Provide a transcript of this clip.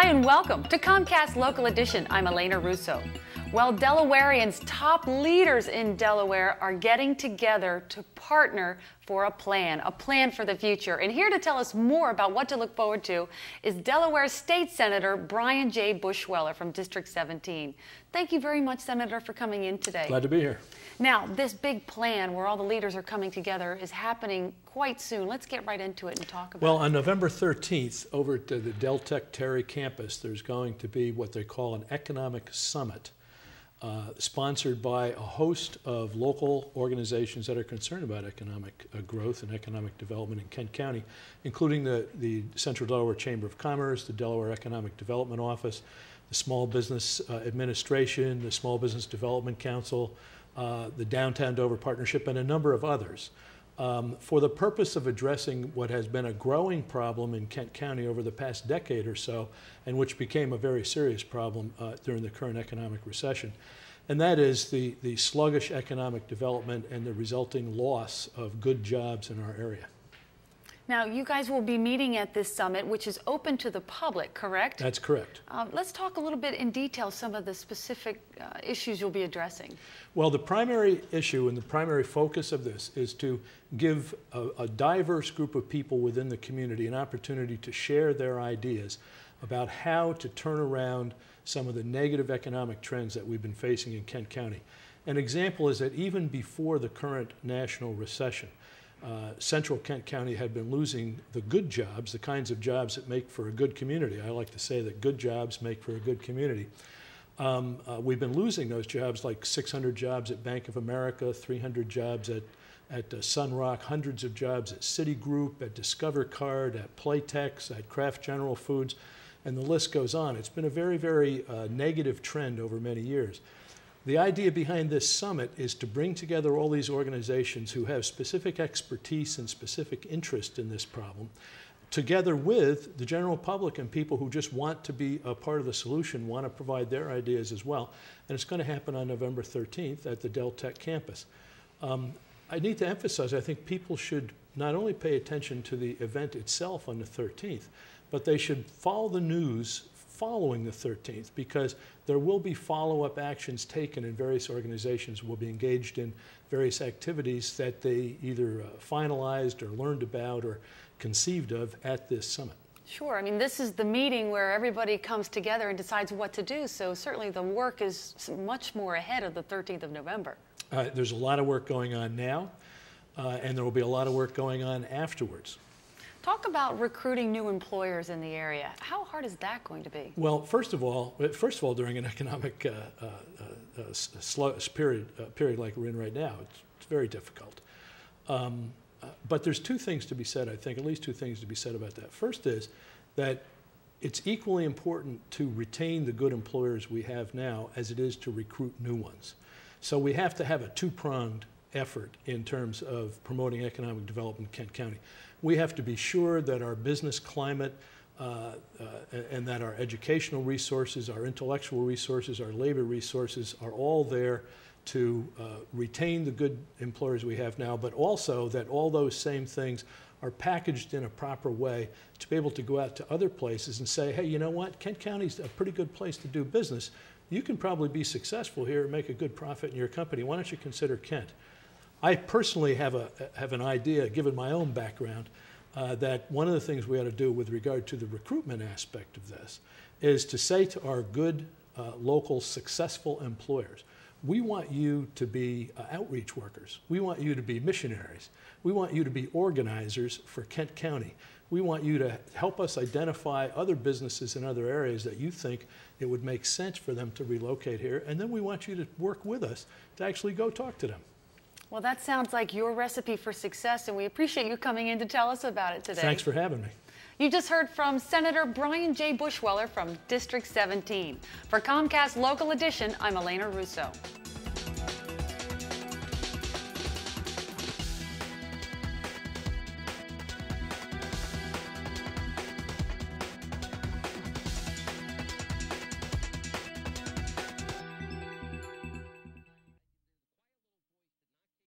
and welcome to Comcast Local Edition. I'm Elena Russo. Well, Delawareans, top leaders in Delaware, are getting together to partner for a plan for the future. And here to tell us more about what to look forward to is Delaware State Senator Brian J. Bushweller from District 17. Thank you very much, Senator, for coming in today. Glad to be here. Now, this big plan where all the leaders are coming together is happening quite soon. Let's get right into it and talk about it. Well, on November 13th, over at the Deltec Terry campus, there's going to be what they call an economic summit, sponsored by a host of local organizations that are concerned about economic growth and economic development in Kent County, including the Central Delaware Chamber of Commerce, the Delaware Economic Development Office, the Small Business Administration, the Small Business Development Council, the Downtown Dover Partnership, and a number of others, for the purpose of addressing what has been a growing problem in Kent County over the past decade or so, and which became a very serious problem during the current economic recession. And that is the sluggish economic development and the resulting loss of good jobs in our area. Now, you guys will be meeting at this summit, which is open to the public, correct? That's correct. Let's talk a little bit in detail some of the specific issues you'll be addressing. Well, the primary issue and the primary focus of this is to give a diverse group of people within the community an opportunity to share their ideas about how to turn around some of the negative economic trends that we've been facing in Kent County. An example is that even before the current national recession, Central Kent County had been losing the good jobs, the kinds of jobs that make for a good community. I like to say that good jobs make for a good community. We've been losing those jobs, like 600 jobs at Bank of America, 300 jobs at Sunrock, hundreds of jobs at Citigroup, at Discover Card, at Playtex, at Kraft General Foods, and the list goes on. It's been a very, very negative trend over many years. The idea behind this summit is to bring together all these organizations who have specific expertise and specific interest in this problem, together with the general public and people who just want to be a part of the solution, want to provide their ideas as well. And it's going to happen on November 13th at the Deltec campus. I need to emphasize, I think people should not only pay attention to the event itself on the 13th, but they should follow the news following the 13th, because there will be follow-up actions taken, and various organizations will be engaged in various activities that they either finalized or learned about or conceived of at this summit. Sure. I mean, this is the meeting where everybody comes together and decides what to do, so certainly the work is much more ahead of the 13th of November. There's a lot of work going on now, and there will be a lot of work going on afterwards. Talk about recruiting new employers in the area. How hard is that going to be? Well, first of all, during an economic period like we're in right now, it's very difficult. But there's two things to be said, I think, at least two things to be said about that. First is that it's equally important to retain the good employers we have now as it is to recruit new ones. So we have to have a two-pronged effort in terms of promoting economic development in Kent County. We have to be sure that our business climate and that our educational resources, our intellectual resources, our labor resources are all there to retain the good employers we have now, but also that all those same things are packaged in a proper way to be able to go out to other places and say, hey, you know what, Kent County's a pretty good place to do business. You can probably be successful here and make a good profit in your company. Why don't you consider Kent? I personally have an idea, given my own background, that one of the things we ought to do with regard to the recruitment aspect of this is to say to our good, local, successful employers, we want you to be outreach workers. We want you to be missionaries. We want you to be organizers for Kent County. We want you to help us identify other businesses in other areas that you think it would make sense for them to relocate here, and then we want you to work with us to actually go talk to them. Well, that sounds like your recipe for success, and we appreciate you coming in to tell us about it today. Thanks for having me. You just heard from Senator Brian J. Bushweller from District 17. For Comcast Local Edition, I'm Elena Russo.